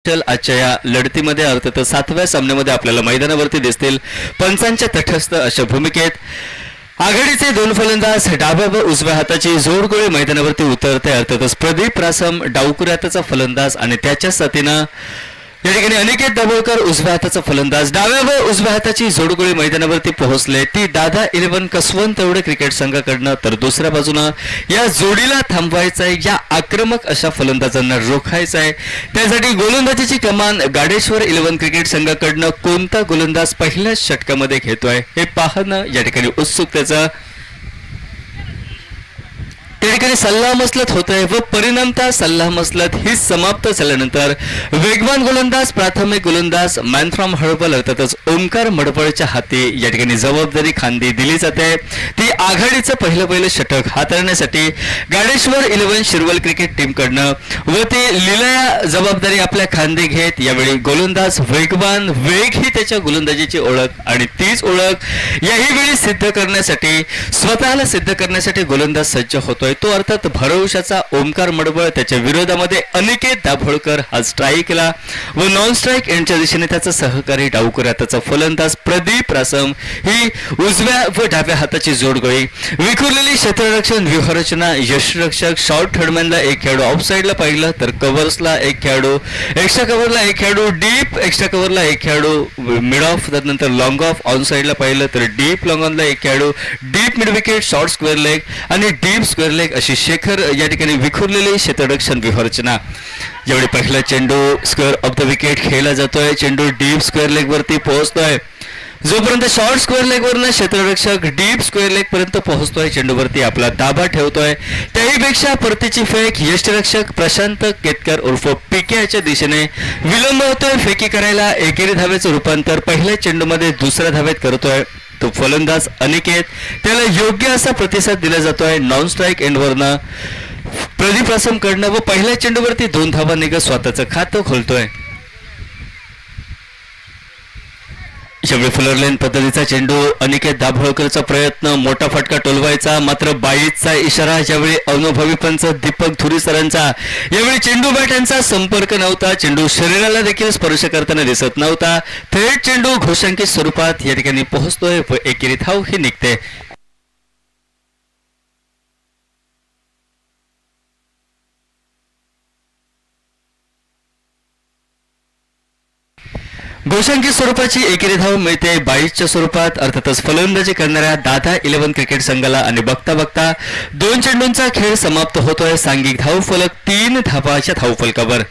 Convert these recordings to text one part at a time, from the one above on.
आजच्या या लढतीमध्ये अर्थातच 7व्या सामन्यामध्ये आपल्याला मैदानावरती दिसतील पंचांच्या तटस्थ अशा भूमिकेत आघाडीचे दोन फलंदाज डाव्या व उजव्या हाताची जोडगोळी मैदानावरती उतरते. अर्थातच प्रदीप रासम डावकुऱ्या हाताचा फलंदाज आणि त्याच्या साथीनं या ठिकाणी अनिकेत दाभोळकर उजव्या हाताचा फलंदाज डाव्या व उजव्या हाताची जोडगोळी मैदानावरती पोहोचले ती दादा 11 कसवंत तेवढे क्रिकेट संघाकडनं. तर दुसऱ्या बाजूनं या जोडीला थांबवायचं आहे, या आक्रमक अशा फलंदाजांना रोखायचं आहे. त्यासाठी गोलंदाजीची कमान गाडेश्वर 11 क्रिकेट संघाकडनं कोणता गोलंदाज पहिल्याच षटकामध्ये घेतोय हे पाहणं या ठिकाणी उत्सुकतेचं त्या ठिकाणी सल्लामसलत होतंय व परिणामतः सल्लामसलत ही समाप्त झाल्यानंतर वेगवान गोलंदाज प्राथमिक गोलंदाज मॅन फ्रॉम हळपल अर्थातच ओंकार मडपळच्या हाती या ठिकाणी जबाबदारी खांदी दिली जाते. ती आघाडीचं पहिलं षटक हाताळण्यासाठी गाडेश्वर 11 शिरवल क्रिकेट टीमकडनं व ती लिलया जबाबदारी आपल्या खांदी घेत यावेळी गोलंदाज वेगवान वेग ही त्याच्या गोलंदाजीची ओळख आणि तीच ओळख याही वेळी सिद्ध करण्यासाठी स्वतःला सिद्ध करण्यासाठी गोलंदाज सज्ज होतोय. तो अर्थात भरवशाचा ओंकार मडबळ, त्याच्या विरोधामध्ये अनिकेत दाभोळकर हा स्ट्राईकला व नॉन स्ट्राईक यांच्या दिशेने त्याचा सहकारी डावकुऱ्या त्याचा फलंदाज प्रदीप रासम ही उजव्या व डाव्या हाताची जोडगोळी विखुरलेली क्षेत्ररक्षण व्यूहरचना यशरक्षक शॉर्ट थर्डमॅनला एक खेळाडू ऑफ साईडला पाहिलं तर कव्हर्सला एक खेळाडू एक्स्ट्रा कव्हरला एक खेळाडू डीप एक्स्ट्रा कव्हरला एक खेळाडू मिड ऑफ त्यानंतर लॉंग ऑफ ऑन साईडला पाहिलं तर डीप लॉंग ऑनला एक खेळाडू deep mid wicket short square leg आणि डीप स्क्वेअर लेग अशी शेखर या ठिकाणी विखुरलेली क्षेत्ररक्षण व्यूहरचना. ज्यावेळी पहिला चेंडू स्क्वेअर ऑफ द विकेट खेळला जातोय, चेंडू डीप स्क्वेअर लेग वरती पोहोचतोय. जोपर्यंत शॉर्ट स्क्वेअर लेग वरनं क्षेत्ररक्षक डीप स्क्वेअर लेग पर्यंत पोहोचतोय, चेंडूवरती आपला दाबा ठेवतोय, त्याहीपेक्षा परतीची फेक यष्टरक्षक प्रशांत केतकर उर्फ पीके याच्या दिशेने विलंब होतोय. फेकी करायला एकेरी धावेचं रूपांतर पहिल्या चेंडूमध्ये दुसऱ्या धावेत करतोय तो फलंदाज अनिकेत. त्याला योग्य असा प्रतिसाद दिला जातोय नॉन स्ट्राईक एंडवरनं प्रदीप रासम कडनं व पहिल्या चेंडूवरती 2 धावा निघत स्वतःचं खातं खोलतोय. यावेळी फुलर लेन पद्धतीचा चेंडू अनिकेत दाभोळकरचा प्रयत्न मोठा फटका टोलवायचा मात्र बाईचा इशारा. यावेळी अनुभवी पंच दीपक धुरी सरांचा यावेळी चेंडू बॅटांचा संपर्क नव्हता, चेंडू शरीराला देखील स्पर्श करताना दिसत नव्हता. थेट चेंडू घोषांकित स्वरूपात या ठिकाणी पोहोचतोय व एकेरी धाव ही निघते. घोषांकित स्वरूपाची एकेरी धाव मिळते 22च्या स्वरूपात. अर्थातच फलंदाजी करणाऱ्या दादा 11 क्रिकेट संघाला आणि बघता बघता 2 चेंडूंचा खेळ समाप्त होतोय. सांघिक धाव फलक 3 धावाच्या धावफलकावर.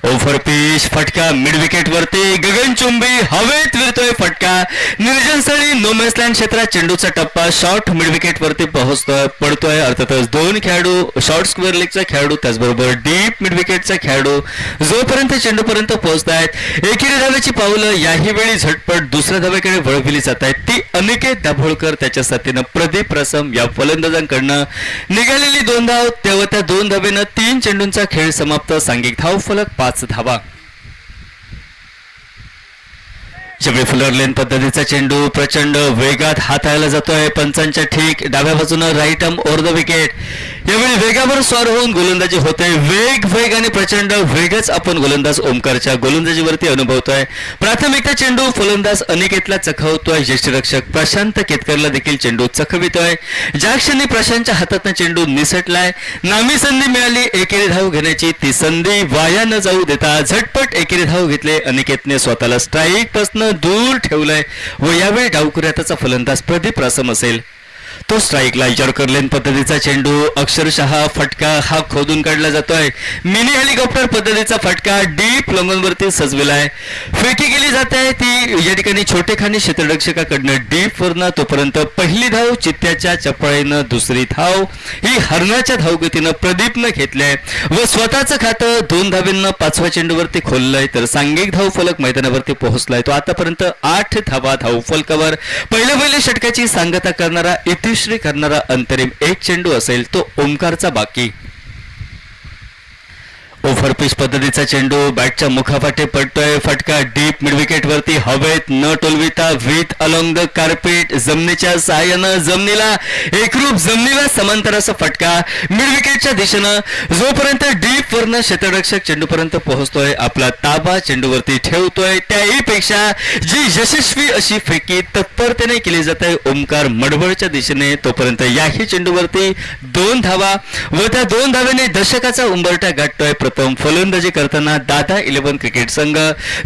ओव्हर पिच फटका मिड विकेट वरती गगनचुंबी हवेत विरतोय फटका निर्जन स्थळी नो मॅन्स लँड क्षेत्रात चेंडूचा टप्पा शॉर्ट मिड विकेट वरती पडतोय. अर्थातच 2 खेळाडू शॉर्ट स्क्वेअर लेगचा खेळाडू त्याचबरोबर डीप मिड विकेटचा खेळाडू जोपर्यंत चेंडूपर्यंत पोहोचतायत एकेरी धावेची पावलं याही वेळी झटपट दुसऱ्या धावेकडे वळविली जात आहेत. ती अनिकेत दाभोळकर त्याच्या साथीनं प्रदीप रासम या फलंदाजांकडनं निघालेली 2 धाव तेव्हा त्या 2 धावेनं 3 चेंडूंचा खेळ समाप्त. सांघिक धाव फलक 5 धावा. ज्यावेळी फुलर लेन पद्धतीचा चेंडू प्रचंड वेगात हाताळला जातोय पंचांच्या ठीक डाव्या बाजूनं right arm over the wicket. यावेळी वेगावर स्वार होऊन गोलंदाजी होते. वेग आणि प्रचंड वेगच आपण गोलंदाज ओंकारच्या गोलंदाजीवरती अनुभवतोय. प्राथमिकता चेंडू फलंदाज अनिकेतला चखवतोय, यष्टरक्षक प्रशांत केतकरला देखील चेंडू चखवितोय. ज्या क्षणी प्रशांतच्या हातातनं चेंडू निसटलाय नामी संधी मिळाली एकेरी धाव घेण्याची, ती संधी वाया न जाऊ देता झटपट एकेरी धाव घेतले. अनिकेतने स्वतःला स्ट्राईक पासून दूर ठेवलंय व यावेळी डावकुऱ्याचा फलंदाज प्रदीप रासम असेल तो स्ट्राईकला. यॉर्कर लेन पद्धतीचा चेंडू अक्षरशः फटका हा खोदून काढला जातोय. मिनी हेलिकॉप्टर पद्धतीचा फटका डीप लॉंगॉनवरती सजविलाय. फेकी केली जाते ती या ठिकाणी छोटेखानी क्षेत्ररक्षकाकडनं डीप वरनं. तोपर्यंत पहिली धाव चित्त्याच्या चपळीनं, दुसरी धाव ही हरणाच्या धावगतीनं प्रदीपनं घेतलंय व स्वतःचं खातं 2 धावेंना 5व्या चेंडूवरती खोललंय. तर सांघिक धाव फलक मैदानावरती पोहोचलाय. तो आतापर्यंत 8 धावा धाव फलकावर. पहिल्या षटकाची सांगता करणारा इतिश्री करणारा अंतरिम 1 चेंडू असेल तो ओंकारचा बाकी. ओव्हर पिच पद्धतीचा चेंडू बॅटच्या मुखापाठी पडतोय. फटका डीप मिड विकेट वरती हवेत न टोलविता विथ अलॉंग द कार्पेट जमिनीच्या सहाय्यानं जमिनीला एकरूप जमिनीला समांतर असा फटका मिड विकेटच्या दिशेनं जोपर्यंत डीप वरनं क्षेत्ररक्षक चेंडूपर्यंत पोहोचतोय आपला ताबा चेंडूवरती ठेवतोय त्याही पेक्षा जी यशस्वी अशी फेकी तत्परतेने केली जाते ओमकार मडबळच्या दिशेने तोपर्यंत याही चेंडूवरती 2 धावा व त्या 2 धावेने दशकाचा उंबरठा गाठतोय. प्रथम फलंदाजी करताना दादा 11 क्रिकेट संघ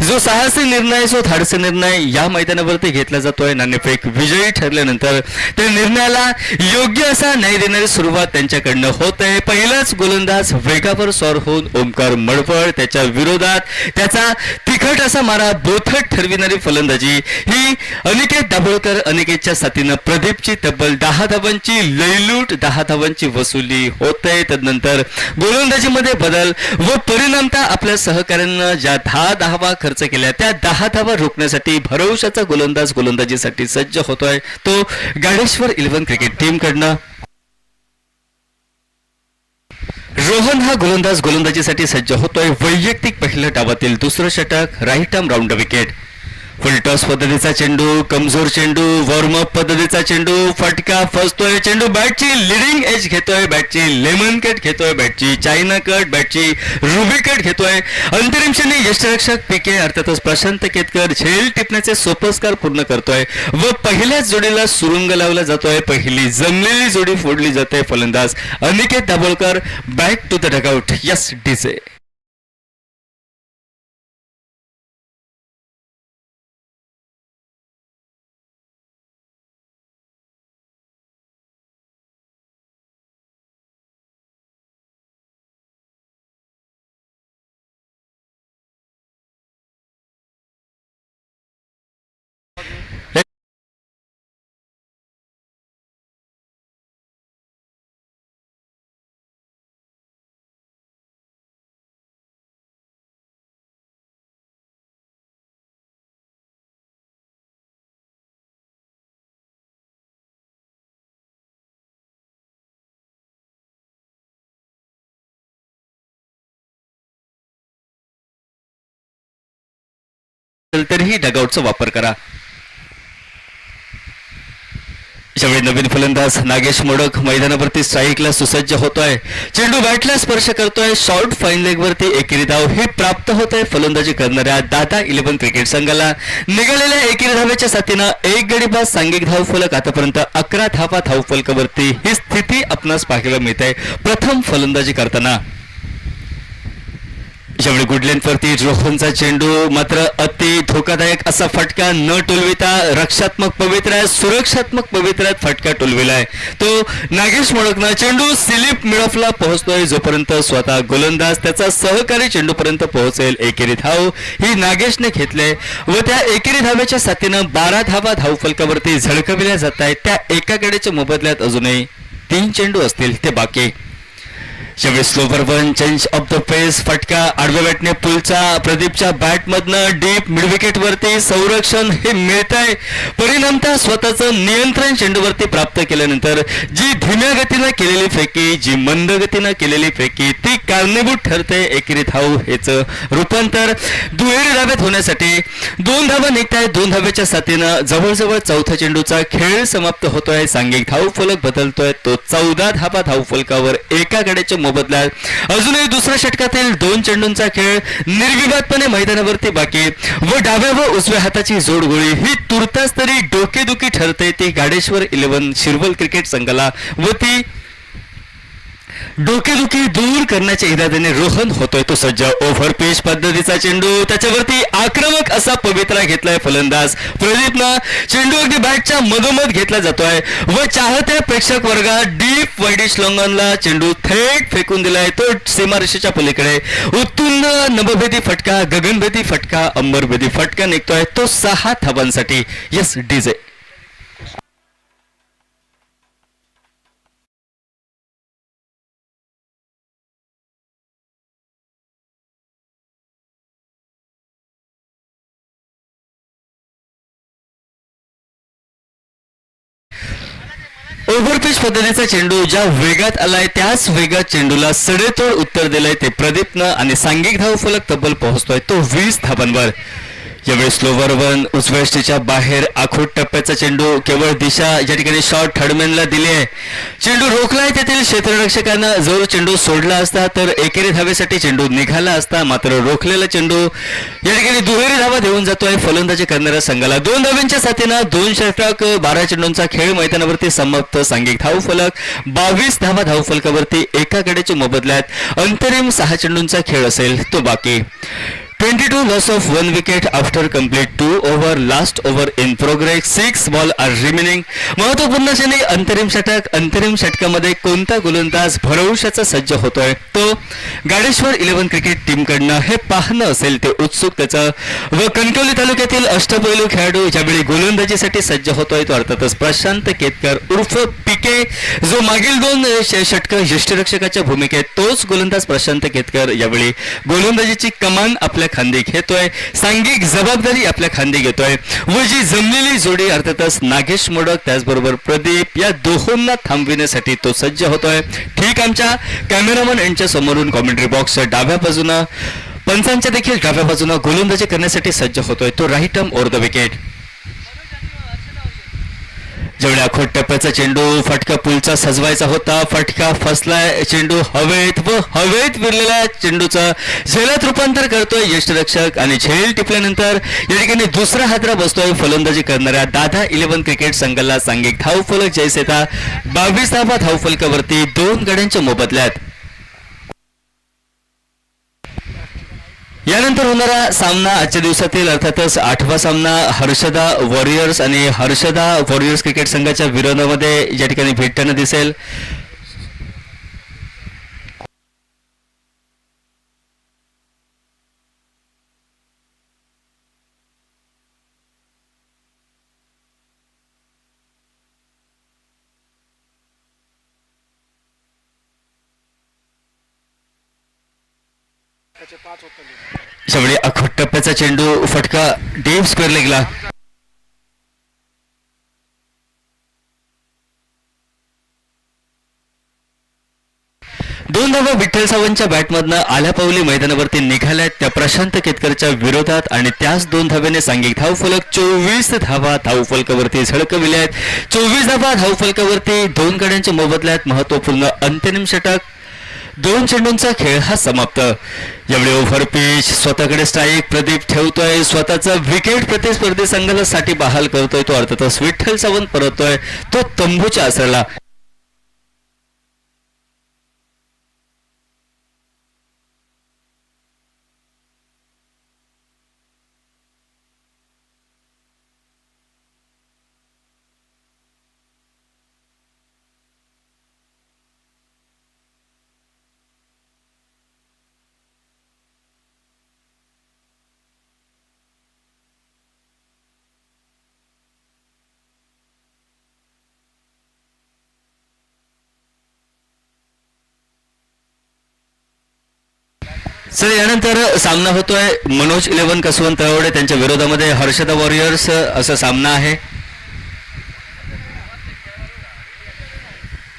जो साहसी निर्णय जो धाडसी निर्णय या मैदानावरती घेतला जातोय. नाणेफेक विजयी ठरल्यानंतर त्या निर्णयाला योग्य असा न्याय देणारी सुरुवात त्यांच्याकडनं होत आहे. पहिलाच गोलंदाज वेगावर स्वार होऊन ओमकार मडवळ त्याच्या विरोधात त्याचा तिखट असा मारा बोथट ठरविणारी फलंदाजी ही अनिकेत दाभोळकर अनिकेतच्या साथीनं प्रदीपची तब्बल 10 धावांची लयलूट 10 धावांची वसुली होते. तदनंतर गोलंदाजीमध्ये बदल व परिणामता आपल्या सहकाऱ्यांना ज्या 10 धावा खर्च केल्या त्या 10 धावा रोखण्यासाठी भरवशाचा गोलंदाज गोलंदाजीसाठी सज्ज होतोय तो गाडेश्वर 11 क्रिकेट टीम कडनं. रोहन हा गोलंदाज गोलंदाजीसाठी सज्ज होतोय. वैयक्तिक पहिल्या डावातील दुसरं षटक right arm round wicket. Full toss पद्धतीचा चेंडू कमजोर चेंडू वॉर्मअप पद्धतीचा चेंडू फटका फसतोय. चेंडू बॅटची लिडिंग एज घेतोय बॅटची लेमन कट घेतोय बॅटची चायना कट बॅटची रुबी कट घेतोय. अंतरिम क्षणी यष्टरक्षक पीके अर्थातच प्रशांत केतकर झेल टिपण्याचे सोपस्कार पूर्ण करतोय व पहिल्याच जोडीला सुरुंग लावला जातोय. पहिली जमलेली जोडी फोडली जाते. फलंदाज Aniket Dabholkar back to the dugout. Yes DJ. तरीही डगआउटचा वापर करा. यावेळी नवीन फलंदाज नागेश मोडक मैदानावरती स्ट्राईकला सुसज्ज होतोय. चेंडू बॅटला स्पर्श करतोय. शॉर्ट फाईन लेग वरती एकेरी धाव ही प्राप्त होत आहे. फलंदाजी करणाऱ्या दादा 11 क्रिकेट संघाला निघालेल्या एकेरी धावेच्या साथीनं एक गडीबाज सांघिक धाव फलक आतापर्यंत 11 धावा धाव फलकावरती ही स्थिती आपणास पाहायला मिळते प्रथम फलंदाजी करताना. यावेळी गुडलेंथवरती रोहनचा चेंडू मात्र अति धोकादायक असा फटका न टोलविता रक्षात्मक पवित्र्यात सुरक्षात्मक पवित्र्यात फटका टोलविलाय तो नागेश मोडकनं. चेंडू स्लिप मिडऑफला पोहोचतोय जोपर्यंत स्वतः गोलंदाज त्याचा सहकारी चेंडूपर्यंत पोहोचेल. एकेरी धाव ही नागेशने घेतले व त्या एकेरी धावेच्या साथीनं 12 धावा धाव फलकावरती झळकविल्या जात आहेत. त्या एका गड्याच्या मोबदल्यात अजूनही 3 चेंडू असतील ते बाकी. यावेळी slower one change of the pace फटका आडव्या बॅटने पुलचा प्रदीपच्या बॅटमधनं डीप मिड विकेट वरती संरक्षण हे मिळत आहे. परिणामतः स्वतःचं नियंत्रण चेंडूवरती प्राप्त केल्यानंतर जी धीम्या गतीनं केलेली फेकी जी मंद गतीनं केलेली फेकी ती कारणीभूत ठरते एकेरी धाव हेच रूपांतर दुहेरी धावेत होण्यासाठी. 2 धावा निघताय. 2 धावेच्या साथीनं जवळजवळ चौथ्या चेंडूचा खेळ समाप्त होतोय. सांघिक धाव फलक बदलतोय तो 14 धावा धाव फलकावर एका गड्याच्या मोबदल्यात अजूनही दुसऱ्या षटकातील 2 चेंडूंचा खेळ निर्विवादपणे मैदानावरती बाकी व डाव्या व उजव्या हाताची जोडगोळी ही तुर्तास तरी डोकेदुखी ठरते ती गाडेश्वर 11 शिरवल क्रिकेट संघाला व ती डोकेदुखी दूर करण्याच्या इराद्याने रोहन होतोय तो सज्ज. ओव्हर पिच पद्धतीचा चेंडू त्याच्यावरती आक्रमक असा पवित्रा घेतलाय फलंदाज प्रदीपनं. चेंडू अगदी बॅटच्या मधोमध घेतला जातोय व चाहत्या प्रेक्षक वर्गात डीप वाईडिश लॉंगॉनला चेंडू थेट फेकून दिलाय तो सीमारेषेच्या पलीकडे. उत्तुंग नभभेदी फटका गगनभेदी फटका अंबरभेदी फटका निघतोय तो 6 धावांसाठी. Yes DJ. ओव्हरपिच पद्धतीचा चेंडू ज्या वेगात आलाय त्याच वेगात चेंडूला सडेतोड उत्तर दिलंय ते प्रदीपनं आणि सांघिक धावफलक तब्बल पोहोचतोय तो 20 धावांवर. यावेळी स्लोवर वन उजव्या यष्टीच्या बाहेर आखूट टप्प्याचा चेंडू केवळ दिशा या ठिकाणी शॉट थर्डमॅनला दिली आहे. चेंडू रोखलाय तेथील क्षेत्ररक्षकांना. जर चेंडू सोडला असता तर एकेरी धावेसाठी चेंडू निघाला असता, मात्र रोखलेला चेंडू या ठिकाणी दुहेरी धावा देऊन जातोय फलंदाजी करणाऱ्या संघाला. 2 धावांच्या साथीनं 2 षटक 12 चेंडूंचा खेळ मैदानावरती समाप्त. सांघिक धावफलक 22 धावा धावफलकावरती. एका गड्याच्या मोबदल्यात अंतरिम 6 चेंडूंचा खेळ असेल तो बाकी. 22 loss of 1 wicket after complete 2 over last over in progress. 6 ball are remaining. महत्वपूर्ण क्षणी अंतरिम षटकामध्ये कोणता गोलंदाज भरवशाचा सज्ज होतोय तो गाडेश्वर 11 क्रिकेट टीमकडनं हे पाहणं असेल ते उत्सुकतेचं. व कणकवली तालुक्यातील अष्टपैलू खेळाडू ज्यावेळी गोलंदाजीसाठी सज्ज होतोय तो अर्थातच प्रशांत केतकर उर्फ पीके, जो मागील 2 षटकं यष्टीरक्षकाच्या भूमिकेत तोच गोलंदाज प्रशांत केतकर यावेळी गोलंदाजीची कमान आपल्या खांदी घेतोय. सांघिक जबाबदारी आपल्या खांदी घेतोय. व जी जमलेली जोडी अर्थातच नागेश मोडक त्याचबरोबर प्रदीप या दोहोंना थांबविण्यासाठी तो सज्ज होतोय. ठीक आमच्या कॅमेरामन यांच्या समोरून कॉमेंट्री बॉक्स डाव्या बाजूनं पंचांच्या देखील डाव्या बाजूनं गोलंदाजी करण्यासाठी सज्ज होतोय तो right arm over the wicket. जेवढ्या आखोट टप्प्याचा चेंडू फटका पुलचा सजवायचा होता, फटका फसलाय. चेंडू हवेत व हवेत विरलेल्या चेंडूचं झेलात रूपांतर करतोय यष्टीरक्षक आणि झेल टिपल्यानंतर या ठिकाणी दुसरा हादरा बसतोय फलंदाजी करणाऱ्या दादा 11 क्रिकेट संघाला. सांघिक धावफलक जयसेता 22 धावा धावफलकावरती 2 गड्यांच्या मोबदल्यात. यानंतर होणारा सामना आजच्या दिवसातील अर्थातच 8वा सामना हर्षदा वॉरियर्स आणि हर्षदा वॉरियर्स क्रिकेट संघाच्या विरोधामध्ये या ठिकाणी भेटताना दिसेल. त्यावेळी आखोट टप्प्याचा चेंडू फटका डीप स्क्वेअर लेगला. दोन धावा विठ्ठल सावंतच्या बॅटमधनं आल्या पावली मैदानावरती निघाल्यात त्या प्रशांत केतकरच्या विरोधात आणि त्याच 2 धाव्याने सांघिक धावफलक 24 धावा धावफलकावरती झळकविल्यात. 24 धावा धावफलकावरती 2 गड्यांच्या मोबदल्यात महत्वपूर्ण अंतिम षटक. 2 चेंडूंचा खेळ हा समाप्त. यावेळी ओव्हरपिच स्वतःकडे स्ट्राईक प्रदीप ठेवतोय. स्वतःचा विकेट प्रतिस्पर्धी संघाला साठी बहाल करतोय तो अर्थातच विठ्ठल सावंत परततोय तो तंबूच्या आसराला. सर यानंतर सामना होतोय मनोज 11 कसवंत तळवडे त्यांच्या विरोधामध्ये हर्षदा वॉरियर्स असा सामना आहे.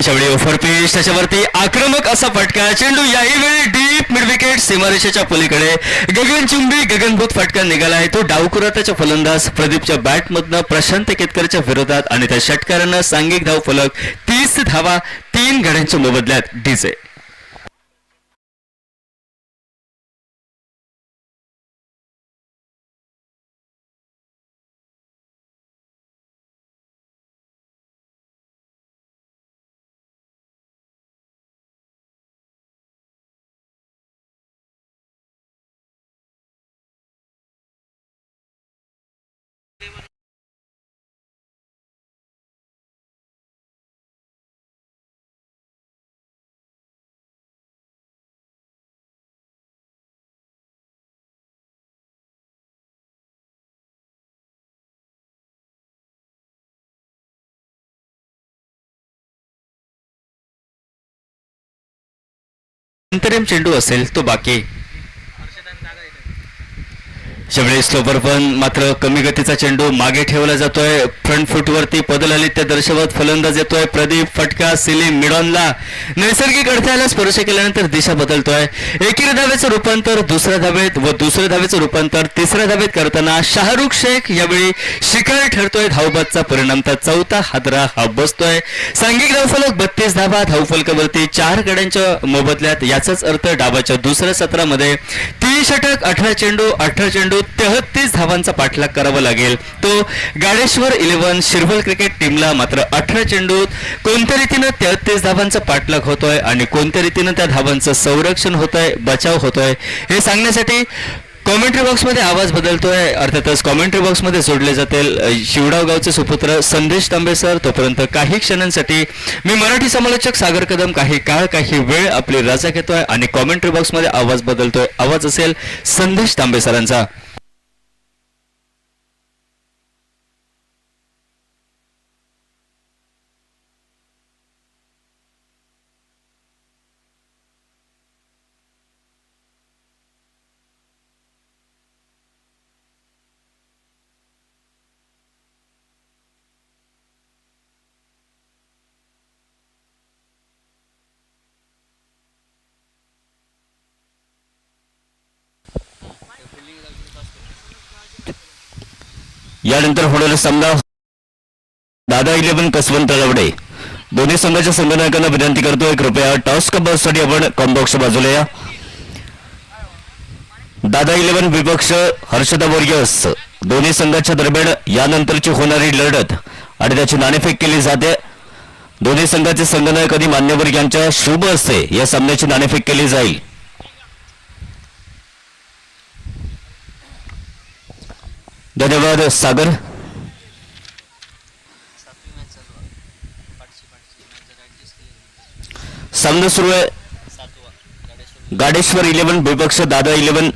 त्यावेळी ओव्हरपिच त्याच्यावरती आक्रमक असा फटका. चेंडू याही वेळी डीप मिड विकेट सीमारेषेच्या पलीकडे गगनचुंबी गगनभूत फटका निघाला आहे तो डावकुराताच्या फलंदाज प्रदीपच्या बॅटमधनं प्रशांत केतकरच्या विरोधात आणि त्या षटकारानं सांघिक धावफलक 30 धावा 3 गड्यांच्या मोबदल्यात डीजे. अंतरिम चेंडू असेल तो बाकी. यावेळी स्लोपर पण मात्र कमी गतीचा चेंडू मागे ठेवला जातोय. फ्रंट फुटवरती पदलालित्य दर्शवत फलंदाज येतोय प्रदीप. फटका सिलिंग मिडॉनला नैसर्गिक अडथळ्याला स्पर्श केल्यानंतर दिशा बदलतोय. एकेरी धावेचं रूपांतर दुसऱ्या धावेत व दुसऱ्या धावेचं रूपांतर तिसऱ्या धावेत करताना शाहरुख शेख यावेळी शिकार ठरतोय. धावबादचा परिणाम तर चौथा हादरा हा बसतोय. सांघिक धावफलक 32 धावा. धावफलकावरती 4 गड्यांच्या मोबदल्यात. याचाच अर्थ डावाच्या दुसऱ्या सत्रामध्ये 3 षटक 18 चेंडू 33 धावांचा पाठलाग करावा लागेल. तो गाडेश्वर 11 शिरवल क्रिकेट टीमला मात्र 18 चेंडूत कोणत्या रीतीनं 33 धावांचा पाठलाग होतोय आणि कोणत्या रीतीनं त्या धावांचं संरक्षण होतंय, बचाव होतोय हे सांगण्यासाठी कॉमेंट्री बॉक्समध्ये आवाज बदलतोय. अर्थातच कॉमेंट्री बॉक्समध्ये जोडले जातील शिवडाव गावचे सुपुत्र संदेश तांबे सर. तोपर्यंत काही क्षणांसाठी मी मराठी समालोचक सागर कदम काही काळ काही वेळ आपली रजा घेतोय आणि कॉमेंट्री बॉक्समध्ये आवाज बदलतोय. आवाज असेल संदेश तांबे सरांचा. यानंतर होणारा सामना दादा 11 कसवंत तळवडे. दोन्ही संघाच्या संघनायकांना विनंती करतोय कृपया टॉस कबड्डीसाठी आपण कॉम्बॉक्स बाजूला या. दादा 11 विपक्ष हर्षदा वॉरियर्स. दोन्ही संघाच्या दरम्यान यानंतरची होणारी लढत आणि त्याची नाणेफेक केली जाते. दोन्ही संघाचे संघनायक आणि मान्यवर यांच्या शुभ हस्ते या सामन्याची नाणेफेक केली जाईल. धन्यवाद सागर. सामना सुरू आहे. गाडेश्वर 11 विपक्ष दादा 11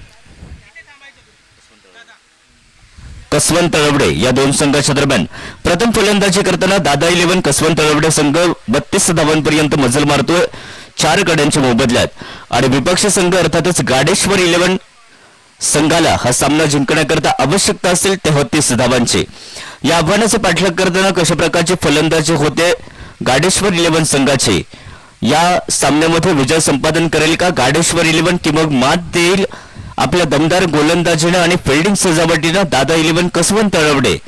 कसवंत तळवडे या दोन संघाच्या दरम्यान. प्रथम फलंदाजी करताना दादा 11 कसवंत तळवडे संघ 32 धावांपर्यंत मजल मारतोय 4 गड्यांच्या मोबदल्यात आणि विपक्ष संघ अर्थातच गाडेश्वर 11 संघाला हा सामना जिंकण्याकरता आवश्यकता असेल 33 धावांची. या आव्हानाचा पाठलाग करताना कशा प्रकारचे फलंदाजी होते गाडेश्वर 11 संघाची. या सामन्यामध्ये विजय संपादन करेल का गाडेश्वर 11 की मग मात देईल आपल्या दमदार गोलंदाजीनं आणि फिल्डिंग सजावटीनं दादा 11 कसवंत तळवडे.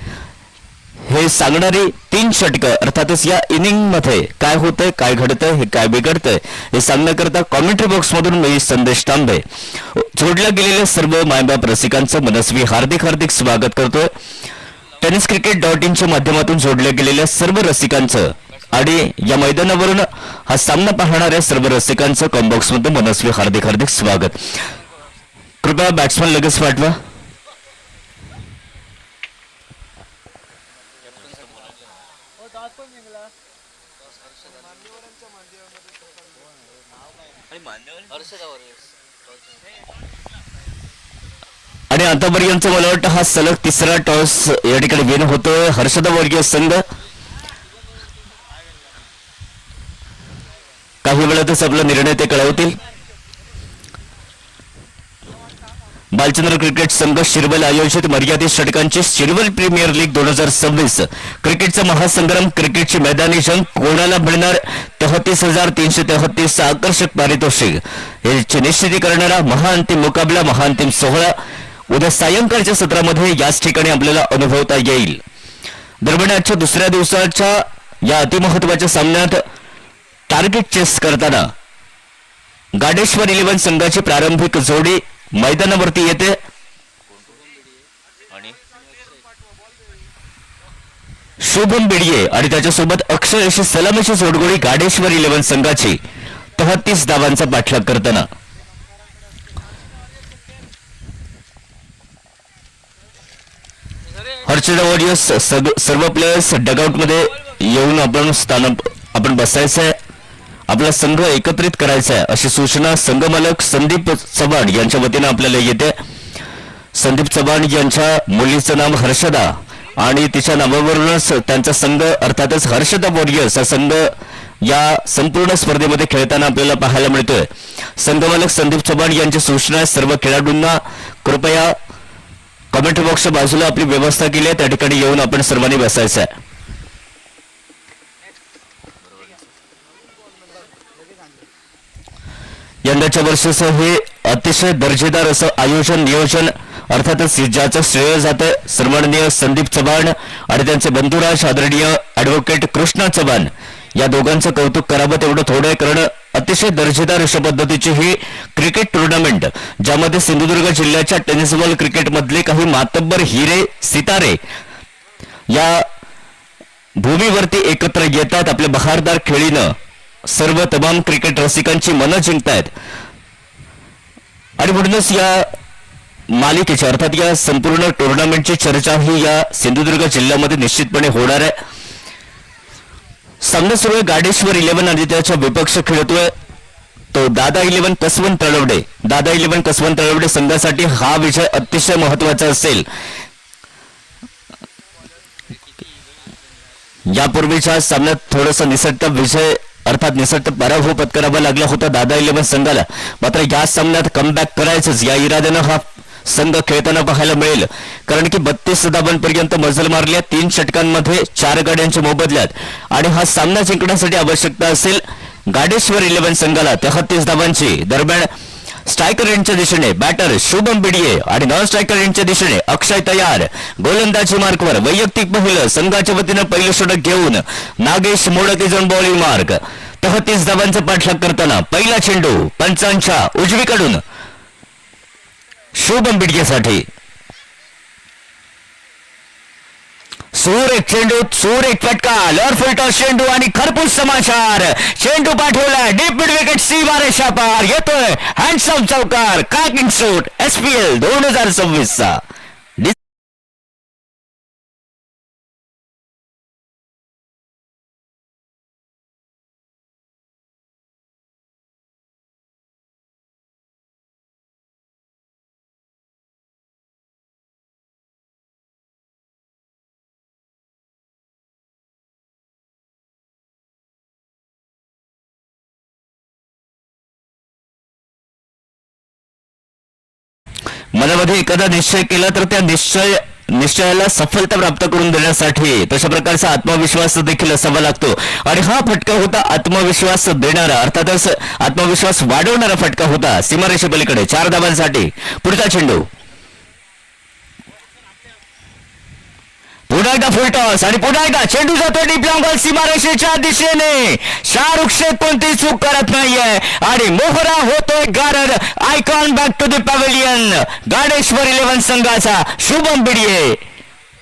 हे सांगणारी 3 षटकं अर्थातच या इनिंग मध्ये काय होतंय, काय घडतंय, हे काय बिघडतंय हे सांगण्याकरता कॉमेंट्री बॉक्स मधून मी संदेश तांबे जोडल्या गेलेल्या सर्व मायबाप रसिकांचं मनस्वी हार्दिक स्वागत करतोय. टेनिस क्रिकेट.in च्या माध्यमातून जोडल्या गेलेल्या सर्व रसिकांचं आणि या मैदानावरून हा सामना पाहणाऱ्या सर्व रसिकांचं कॉम्बॉक्स मध्ये मनस्वी हार्दिक स्वागत. कृपया बॅट्समन लगेच पाठवा. आणि आतापर्यंत मला वाटतं हा सलग 3रा टॉस या ठिकाणी विन होतोय हर्षदा वॉरियर्स संघ. काही वेळातच आपला निर्णय ते कळवतील. बालचंद्र क्रिकेट संघ शिरवल आयोजित मर्यादित षटकांची शिरवल प्रीमियर लीग 2026 क्रिकेटचा महासंग्राम. क्रिकेटची मैदानी जंग कोणाला मिळणार 33,333 आकर्षक पारितोषिक याची निश्चिती करणारा महाअंतिम मुकाबला, महाअंतिम सोहळा उद्या सायंकाळच्या सत्रामध्ये याच ठिकाणी आपल्याला अनुभवता येईल. दरम्यान आजच्या दुसऱ्या दिवसाच्या या अतिमहत्वाच्या सामन्यात टार्गेट चेस करताना गाडेश्वर 11 संघाची प्रारंभिक जोडी मैदानावरती येते. शुभम बिडिये आणि त्याच्यासोबत अक्षय अशी सलामीची जोडगोळी गाडेश्वर 11 संघाची 33 धावांचा पाठलाग करताना. हर्षदा वॉरियर्स सर्व प्लेयर्स डगआउट मध्ये येऊन आपण बसायचंय, आपला संघ एकत्रित करायचा आहे अशी सूचना संघमालक संदीप चव्हाण यांच्या वतीनं आपल्याला येते. संदीप चव्हाण यांच्या मुलीचं नाव हर्षदा आणि तिच्या नावावरूनच त्यांचा संघ अर्थातच हर्षदा वॉरियर्स हा संघ या संपूर्ण स्पर्धेमध्ये खेळताना आपल्याला पाहायला मिळतोय. संघमालक संदीप चव्हाण यांची सूचना सर्व खेळाडूंना कृपया कमेंट्री बॉक्सच्या बाजूला आपली व्यवस्था केली आहे, त्या ठिकाणी येऊन आपण सर्वांनी बसायचं आहे. यंदाच्या वर्षाचं हे अतिशय दर्जेदार असं आयोजन नियोजन अर्थातच ज्याचं श्रेय जातं सन्माननीय संदीप चव्हाण आणि त्यांचे बंधुराज आदरणीय ॲडव्होकेट कृष्णा चव्हाण या दोघांचं कौतुक करावं तेवढं थोडं आहे, कारण अतिशय दर्जेदार अशा पद्धतीची ही क्रिकेट टुर्नामेंट ज्यामध्ये सिंधुदुर्ग जिल्ह्याच्या टेनिस बॉल क्रिकेटमधले काही मातब्बर हिरे सितारे या भूमीवरती एकत्र येतात, आपल्या बहारदार खेळीनं सर्व तमाम क्रिकेट रसिकांची मनं जिंकतायत. आणि म्हणूनच या मालिकेची अर्थात या संपूर्ण टुर्नामेंटची चर्चा ही या सिंधुदुर्ग जिल्ह्यामध्ये निश्चितपणे होणार आहे. सामना सुरू आहे. गाडेश्वर 11 आणि त्याच्या विपक्ष खेळतोय तो दादा 11 कसवंत तळवडे. दादा 11 कसवंत तळवडे संघासाठी हा विजय अतिशय महत्वाचा असेल. यापूर्वीच्या सामन्यात थोडासा निसटता विजय अर्थात निसटता पराभव पत्करावा लागला होता दादा 11 संघाला, मात्र या सामन्यात कमबॅक करायचंच या इराद्यानं हा संघ खेळताना पाहायला मिळेल, कारण की 32 धावांपर्यंत मजल मारल्या 3 षटकांमध्ये 4 गाड्यांच्या मोबदल्यात. आणि हा सामना जिंकण्यासाठी आवश्यकता असेल गाडेश्वर 11 संघाला 33 धावांची. दरम्यान स्ट्रायकर यांच्या दिशेने बॅटर शुभम बिडिये आणि नॉन स्ट्रायकर यांच्या दिशेने अक्षय तयार. गोलंदाजी मार्कवर वैयक्तिक पहिलं संघाच्या वतीनं पहिलं षटक घेऊन नागेश मोडके जण बॉलिंग मार्क. 33 धावांचा पाठलाग करताना पहिला चेंडू पंचांच्या उजवीकडून शुभम बिडियेसाठी. सूर एक चेंडू सूर एक फटका लॉर फुलटॉस चेंडू आणि खरपूस समाचार. चेंडू पाठवला डीप मिड विकेट सीमा रेषा पार. येतोय हँडसम चौकार काकिंग सूट SPL 2026 चा. मनामध्ये एखादा निश्चय केला तर त्या निश्चयाला सफलता प्राप्त करून देण्यासाठी तशा प्रकारचा आत्मविश्वास देखील असावा लागतो. आणि हा फटका होता आत्मविश्वास देणारा अर्थातच आत्मविश्वास वाढवणारा फटका होता सीमारेषे पलीकडे 4 धावांसाठी. पुढचा चेंडू पुन्हा एकदा फुलटॉस आणि पुन्हा एकदा चेंडू जातो डीप लॉंगल सीमारेषेच्या दिशेने. शाहरुख शेख कोणती चूक करत नाहीये आणि मोहरा होतोय गारद. Icon back to the pavilion. Gadeshwar 11 संघाचा शुभम बिडिये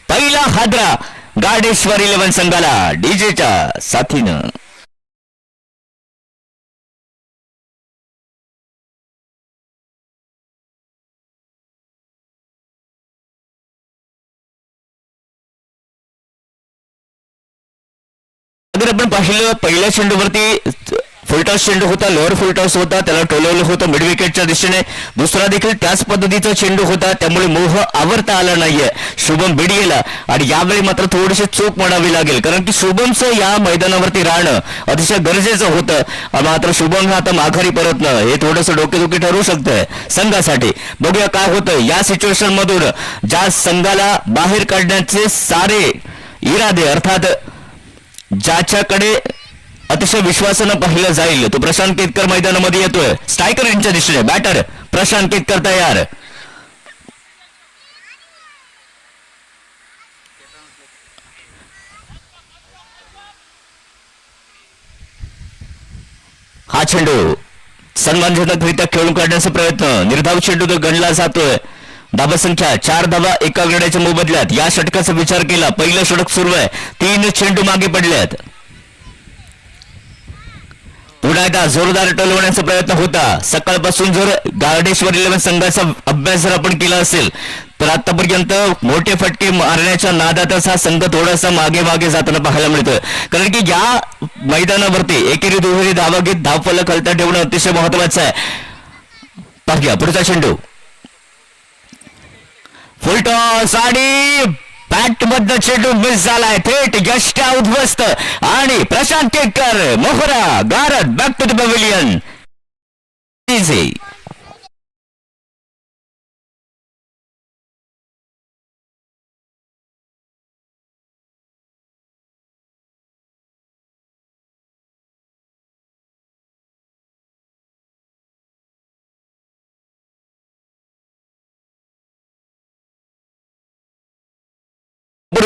पहिला हादरा गाडेश्वर 11 संघाला डीजेच्या साथीनं. अगर आपण पाहिलं पहिल्या चेंडूवरती फुलटॉस चेंडू होता, लोअर फुलटॉस होता, त्याला टोलवलं होतं मिड विकेटच्या दिशेने. दुसरा देखील त्याच पद्धतीचा चेंडू होता, त्यामुळे मोह आवरता आला नाहीये शुभम बिडियेला. आणि यावेळी मात्र थोडीशी चूक म्हणावी लागेल, कारण की शुभमचं या मैदानावरती राहणं अतिशय गरजेचं होतं. मात्र शुभम आता माघारी परतणं हे थोडंसं डोकेदुखी ठरू शकतंय संघासाठी. बघूया काय होतं या सिच्युएशन मधून. ज्या संघाला बाहेर काढण्याचे सारे इरादे अर्थात ज्याच्याकडे अतिशय विश्वासानं पाहिलं जाईल तो प्रशांत केतकर मैदानामध्ये येतोय. स्ट्रायकर यांच्या दिशेने बॅटर प्रशांत केतकर तयार. हा चेंडू सन्मानजनकरित्या खेळून काढण्याचा प्रयत्न. निर्धाव चेंडू तो गणला जातोय. धाबा संख्या 4 धाबा एका गड्याच्या मोबदल्यात. या षटकाचा विचार केला पहिलं षटक सुरू आहे. 3 चेंडू मागे पडलेत. पुन्हा एकदा जोरदार टोलवण्याचा प्रयत्न होता. सकाळपासून जर गाडेश्वर 11 संघाचा अभ्यास जर आपण केला असेल तर आतापर्यंत मोठे फटके मारण्याच्या नादातच हा संघ थोडासा मागे जाताना पाहायला मिळतोय. कारण की या मैदानावरती एकेरी दुहेरी धावा घेत धावफलक हलता ठेवणं अतिशय महत्वाचं आहे. पाहूया पुढचा चेंडू फुलटॉस आणि बॅट मधनं चेंडू मिस झालाय. थेट यष्टा उद्ध्वस्त आणि प्रशांत केतकर मोहरा गारद बॅक टू द पॅव्हिलियन.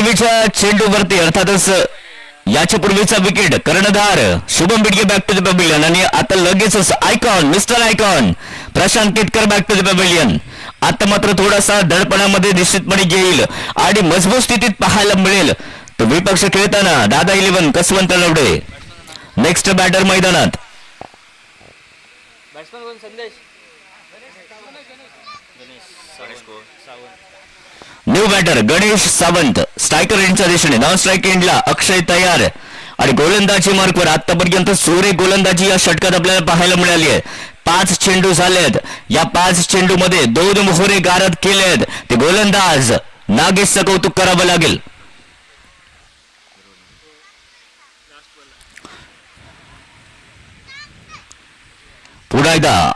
यापूर्वीच्या चेंडूवरती अर्थातच याच्या पूर्वीचा विकेट कर्णधार Shubham Bidge back to the pavilion आणि आता लगेचच icon mister icon Prashant Ketkar back to the pavilion. आता मात्र थोडासा दडपणामध्ये निश्चितपणे येईल आणि मजबूत स्थितीत पाहायला मिळेल तो विपक्ष खेळताना दादा 11 कसवंत लवडे. नेक्स्ट बॅटर मैदानात new batter Ganesh Sawant. Striker एंडच्या दिशेने नॉन स्ट्राईक एंडला अक्षय तयार आणि गोलंदाजी मार्कवर आतापर्यंत सुरेख गोलंदाजी या षटकात आपल्याला पाहायला मिळाली आहे. 5 चेंडू झालेत. या 5 चेंडू मध्ये 2 मोहरे गारद केलेत. ते गोलंदाज नागेशचं कौतुक करावं लागेल. पुन्हा एकदा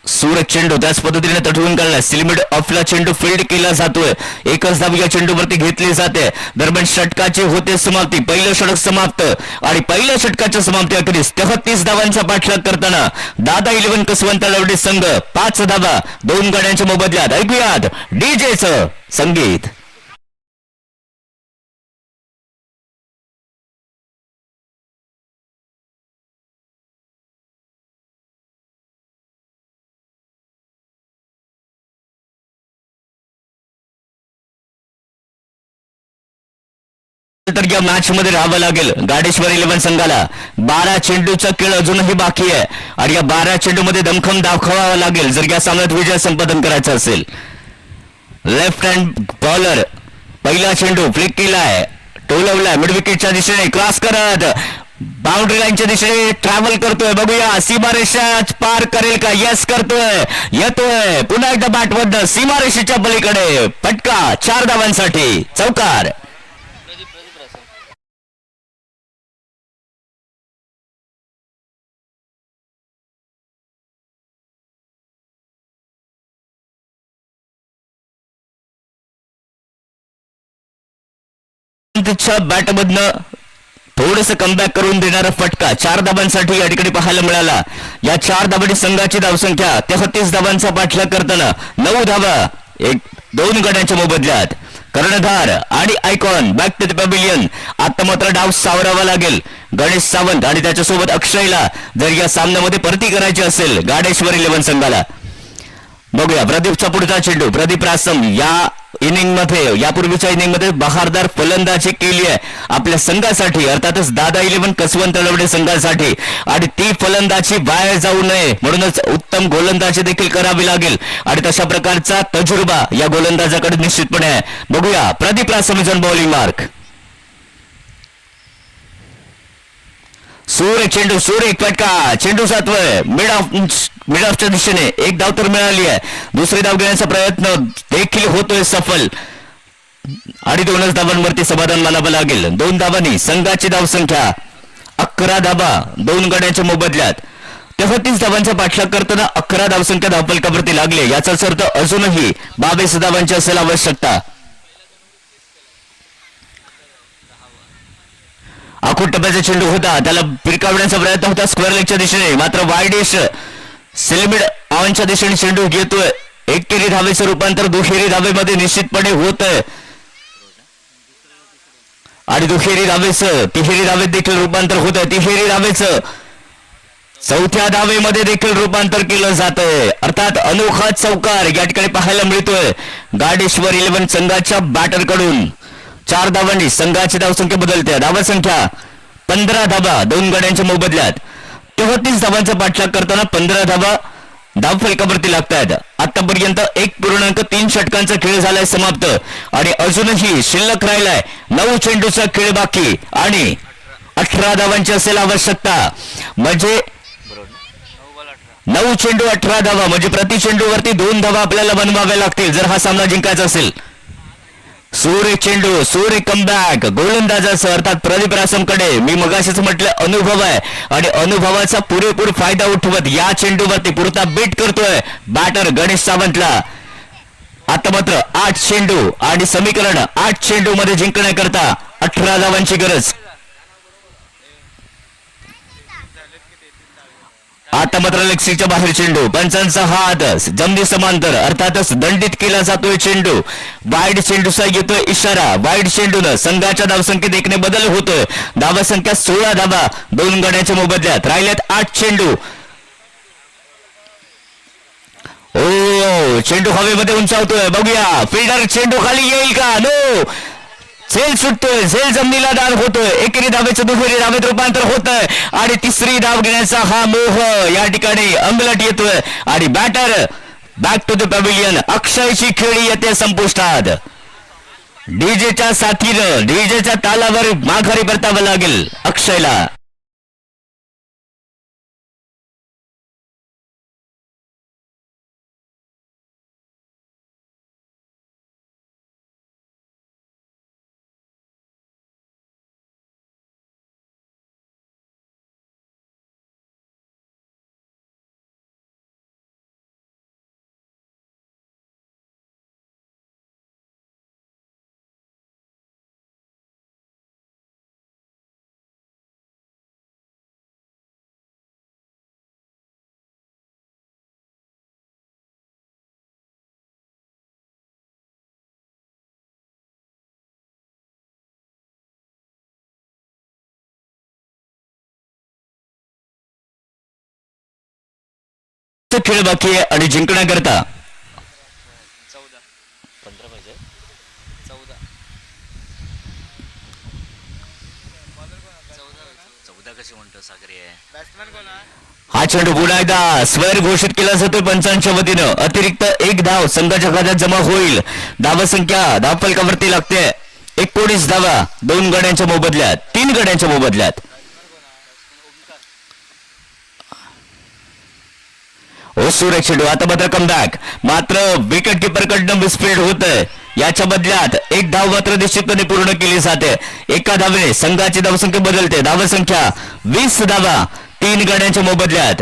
सुरेख चेंडू त्याच पद्धतीने तटवून काढला. सिलिमिड ऑफला चेंडू फील्ड केला जातोय. एकच धाव या चेंडूवरती घेतली जाते. दरम्यान षटकाची होते समाप्ती. पहिलं षटक समाप्त आणि पहिल्या षटकाच्या समाप्ती अखेरीस 33 धावांचा पाठलाग करताना दादा 11 कसवंत लवडे संघ 5 धावा 2 गाड्यांच्या मोबदल्यात. ऐकूयात डीजेचं संगीत. तर या मॅच मध्ये राहावं लागेल गाडेश्वर 11 संघाला. 12 चेंडूचा खेळ अजूनही बाकी आहे आणि या 12 चेंडू मध्ये दमखम दाखवावा लागेल जर या सामन्यात विजय संपादन करायचा असेल. लेफ्ट हँड बॉलर पहिला चेंडू फ्लिक केलाय, टोलवलाय मिड विकेटच्या दिशेने क्रॉस करत बाउंड्री लाईनच्या दिशेने ट्रॅव्हल करतोय. बघूया सीमारेषा पार करेल का? यस करतोय. येतोय पुन्हा एकदा बॅटमधनं सीमारेषेच्या पलीकडे फटका 4 धावांसाठी चौकार. बॅटमधनं थोडस कमबॅक करून देणारा फटका 4 धावांसाठी या ठिकाणी पाहायला मिळाला. या 4 धावांची संघाची धावसंख्या 33 धावांचा पाठलाग करताना 9 धावा 2 गड्यांच्या मोबदल्यात. कर्णधार आणि icon back to the pavilion. आता मात्र डाव सावरावा लागेल गणेश सावंत आणि त्याच्यासोबत अक्षयला जर या सामन्यामध्ये परती करायची असेल गाडेश्वर 11 संघाला. बघूया प्रदीपचा पुढचा चेंडू. प्रदीप रासम या इनिंग मध्ये यापूर्वीच्या इनिंग मध्ये बहारदार फलंदाजी केली आहे आपल्या संघासाठी अर्थातच दादा 11 कसवंत लवडे संघासाठी आणि ती फलंदाजी वाया जाऊ नये म्हणूनच उत्तम गोलंदाजी देखील करावी लागेल आणि तशा प्रकारचा तजुर्बा या गोलंदाजाकडे निश्चितपणे आहे. बघूया Pradeep rasam is on bowling mark. सुरेख चेंडू सुरेख फटका. चेंडू सातवय मिड ऑफच्या दिशेने 1 धाव तर मिळाली आहे. दुसरी धाव घेण्याचा प्रयत्न देखील होतोय सफल आणि 2च धावांवरती समाधान मानावं लागेल. 2 धावांनी संघाची धावसंख्या 11 धावा 2 गड्यांच्या मोबदल्यात. 33 धावांचा पाठलाग करताना 11 धावसंख्या धावफलकावरती लागले. याचाच अर्थ अजूनही 22 धावांची असेल आवश्यकता. आखूड टप्प्याचा चेंडू होता त्याला फिरकावण्याचा प्रयत्न होता स्क्वेअर लेगच्या दिशेने मात्र वायडिश सिलिमिड ऑनच्या दिशेने चेंडू घेतोय. एकेरी धावेचं रूपांतर दुहेरी धावेमध्ये निश्चितपणे होत आहे आणि दुहेरी धावेचं तिहेरी धावेत देखील रूपांतर होत आहे. तिहेरी धावेचं 4थ्या धावेमध्ये देखील रूपांतर केलं जात आहे. अर्थात अनोखा चौकार या ठिकाणी पाहायला मिळतोय गाडेश्वर 11 संघाच्या बॅटरकडून. 4 धावांनी संघाची धावसंख्या बदलते. धावसंख्या 15 धावा 2 गड्यांच्या मोबदल्यात. 33 धावांचा पाठलाग करताना 15 धावा धावफलकावरती लागतायत. आतापर्यंत 1.3 षटकांचा खेळ झालाय समाप्त आणि अजूनही शिल्लक राहिलाय 9 चेंडूचा खेळ बाकी आणि 18 धावांची असेल आवश्यकता. म्हणजे 9 चेंडू 18 धावा म्हणजे प्रति चेंडूवरती 2 धावा आपल्याला बनवाव्या लागतील जर हा सामना जिंकायचा असेल. सुरेख चेंडू सुरेख कमबॅक गोलंदाजाचं अर्थात प्रदीप रासमकडे मी मगाशीच म्हटलं अनुभव आहे आणि अनुभवाचा पुरेपूर फायदा उठवत या चेंडूवरती पुरता बीट करतोय बॅटर गणेश सावंतला. आता मात्र 8 चेंडू आणि समीकरण 8 चेंडू मध्ये जिंकण्याकरता 18 धावांची गरज. आता मात्र लेक्सीच्या बाहेर चेंडू, पंचांचा हात जमनी समांतर अर्थातच दंडित केला जातोय चेंडू. वाईड चेंडूचा येतोय इशारा. वाईड चेंडूनं संघाच्या धावसंख्येत एकने बदल होतोय. धावसंख्या 16 धावा 2 गड्यांच्या मोबदल्यात. राहिल्यात 8 चेंडू. ओ चेंडू हवेमध्ये उंचावतोय, बघूया फिल्डर चेंडू खाली येईल का? नो, झेल सुटतोय, झेल जमिनीला दान होतोय. एकेरी धावेचं दुहेरी धावेत रूपांतर होतंय आणि तिसरी धाव घेण्याचा हा मोह या ठिकाणी अंगलट येतोय आणि batter back to the pavilion. अक्षयची खेळी येते संपुष्टात. डीजेच्या साथीनं, डीजेच्या तालावर माघारी परतावं लागेल अक्षयला. खेळ बाकी आहे आणि जिंकण्याकरता 14 कशी म्हणतो सागरी आहे. हा चेंडू पुन्हा एकदा स्वर घोषित केला जातोय पंचांच्या वतीनं. अतिरिक्त 1 धाव संघाच्या खात्यात जमा होईल. धावसंख्या धावफलकावरती लागते 19 धावा 2 गड्यांच्या मोबदल्यात, 3 गड्यांच्या मोबदल्यात. सुरेख चेंडू. आता मात्र कमबॅक, मात्र विकेट किपर कडनं मिसफील्ड होतंय. याच्या बदल्यात 1 धाव मात्र निश्चितपणे पूर्ण केली जाते. एका धावेने संघाची धावसंख्या बदलते. धावसंख्या 20 धावा 3 गड्यांच्या मोबदल्यात.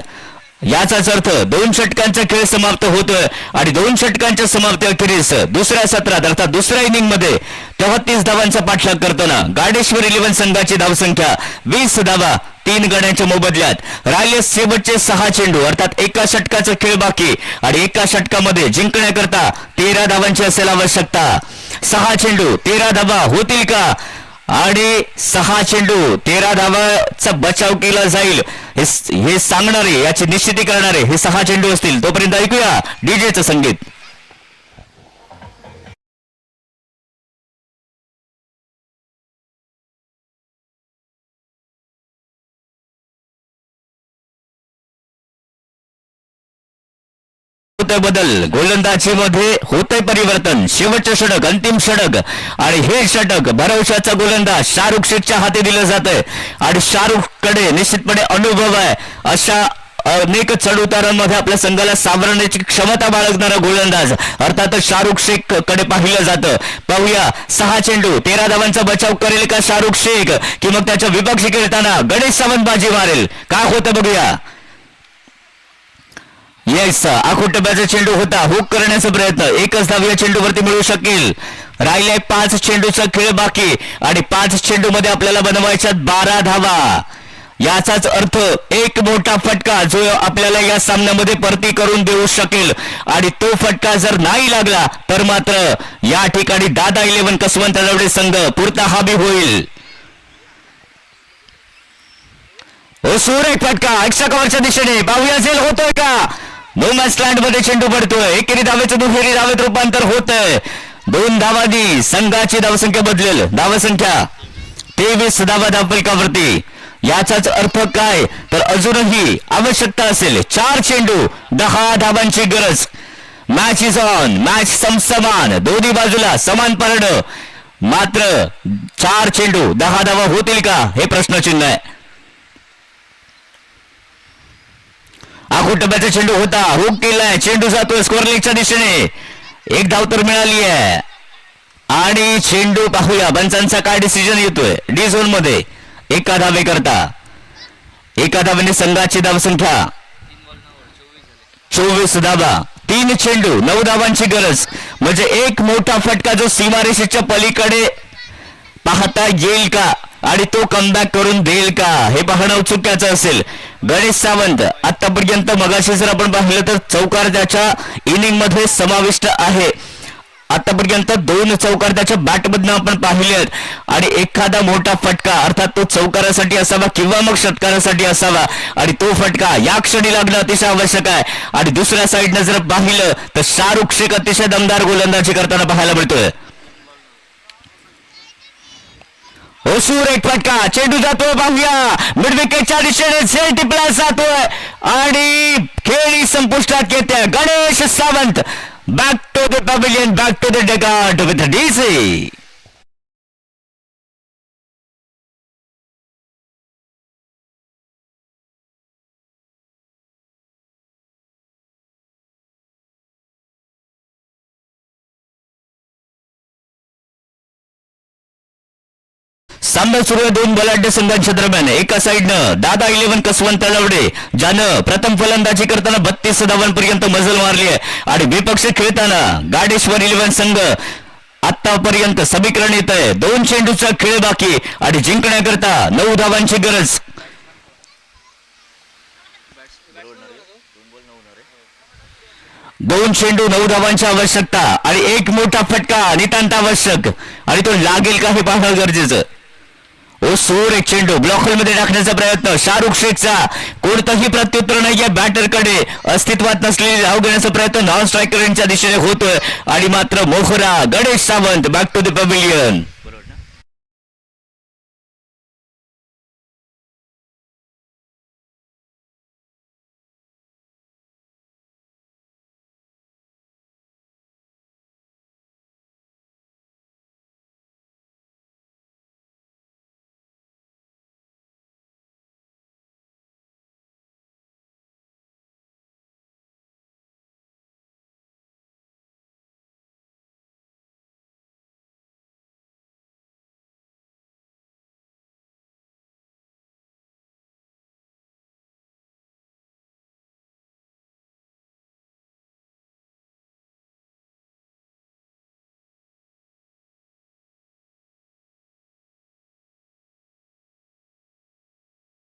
याचाच अर्थ 2 षटकांचा खेळ समाप्त होतोय आणि 2 षटकांच्या समाप्ती अखेरीस दुसऱ्या सत्रात अर्थात दुसऱ्या इनिंग मध्ये 33 धावांचा पाठलाग करताना गाडेश्वर 11 संघाची धावसंख्या 20 धावा 3 गड्यांच्या मोबदल्यात. राहिले शेवटचे 6 चेंडू अर्थात एका षटकाचा खेळ बाकी आणि एका षटकामध्ये जिंकण्याकरता 13 धावांची असेल आवश्यकता. 6 चेंडू 13 धावा होतील का? आणि 6 चेंडू 13 धावाचा बचाव केला जाईल हे सांगणारे, याची निश्चिती करणारे हे 6 चेंडू असतील. तोपर्यंत ऐकूया डीजेचं संगीत. बदल गोलंदाजीमध्ये होते परिवर्तन. शेवटचे षटक, अंतिम षटक आणि हे षटक भरवशाचा गोलंदाज शाहरुख शेखच्या हाती दिलं जातंय आणि शाहरुख कडे निश्चितपणे अनुभव आहे. अशा अनेक चढउतारांमध्ये आपल्या संघाला सावरण्याची क्षमता बाळगणारा गोलंदाज अर्थातच शाहरुख शेख कडे पाहिलं जातं. पाहूया 6 चेंडू 13 धावांचा बचाव करेल का शाहरुख शेख, की मग त्याच्या विपक्षी खेळताना गणेश सावंत बाजी मारेल? काय होतं बघूया. येस, आखूट टप्प्याचा चेंडू होता. हुक करण्याचा प्रयत्न, 1च धाव या चेंडूवरती मिळू शकेल. राहिलाय 5 चेंडूचा खेळ बाकी आणि 5 चेंडू मध्ये आपल्याला बनवायच्यात 12 धावा. याचाच अर्थ एक मोठा फटका जो आपल्याला या सामन्यामध्ये परती करून देऊ शकेल आणि तो फटका जर नाही लागला तर मात्र या ठिकाणी दादा 11 कसवंत तळवडे संघ पुरता हाबी होईल. सुरेख फटका एक्स्ट्रा कव्हरच्या दिशेने. पाहूया झेल होतोय का? नो मॅच लँड मध्ये चेंडू पडतोय. एकेरी धावेचं दुहेरी धावेत रूपांतर होतंय. 2 धावांनी संघाची धावसंख्या बदलेल. धावसंख्या 23 धावा धावफलकावरती. याचाच अर्थ काय तर अजूनही आवश्यकता असेल 4 चेंडू 10 धावांची गरज. Match is on. मॅच समसमान, दोन्ही बाजूला समान परण. मात्र 4 चेंडू 10 धावा होतील का हे प्रश्नचिन्ह आहे. आखूट टप्प्याचा चेंडू होता. हुक केलाय, चेंडू जातोय स्कोअर लेगच्या दिशेने. 1 धाव तर मिळाली आहे आणि चेंडू पाहूया पंचांचा काय डिसिजन येतोय. डी झोन मध्ये 1 धावे करता. 1 धावेने संघाची धावसंख्या 24 धावा. 3 चेंडू 9 धावांची गरज. म्हणजे एक मोठा फटका जो सीमारेषेच्या पलीकडे पाहता येईल का आणि तो कमबॅक करून देईल का हे पाहणं औत्सुक्याचं असेल. गणेश सावंत आतापर्यंत मगाशी जर आपण पाहिलं तर चौकार त्याच्या इनिंग मध्ये समाविष्ट आहे. आतापर्यंत 2 चौकार त्याच्या बॅटमधनं आपण पाहिले आहेत आणि एखादा मोठा फटका अर्थात तो चौकारासाठी असावा किंवा मग षटकारासाठी असावा आणि तो फटका या क्षणी लागणं अतिशय आवश्यक आहे. आणि दुसऱ्या साईडनं जर पाहिलं तर शाहरुख शेख अतिशय दमदार गोलंदाजी करताना पाहायला मिळतोय. ओसूर एक फटका, चेंडू जातोय पाहूया मिड विकेटच्या दिशेने झेल टिपला जातोय आणि खेळी संपुष्टात येते. Ganesh Sawant back to the pavilion, back to the dugout with a DC. सामना सुरू आहे 2 बलाढ्य संघांच्या दरम्यान. एका साईडनं दादा 11 कसवंत तळवडे ज्यानं प्रथम फलंदाजी करताना 32 धावांपर्यंत मजल मारली आहे आणि विपक्ष खेळताना गाडेश्वर 11 संघ आतापर्यंत समीकरण येत आहे. 2 चेंडूचा खेळ बाकी आणि जिंकण्याकरता 9 धावांची गरज. 2 चेंडू 9 धावांची आवश्यकता आणि एक मोठा फटका नितांत आवश्यक आणि तो लागेल का हे पाहणं गरजेचं. ओसूर एक चेंडू ब्लॉक होलमध्ये टाकण्याचा प्रयत्न. शाहरुख शेखचा कोणताही प्रत्युत्तर नाहीये. बॅटरकडे अस्तित्वात नसलेली धाव घेण्याचा प्रयत्न नॉन स्ट्रायकर यांच्या दिशेने होतोय आणि मात्र मोहरा Ganesh Sawant back to the pavilion.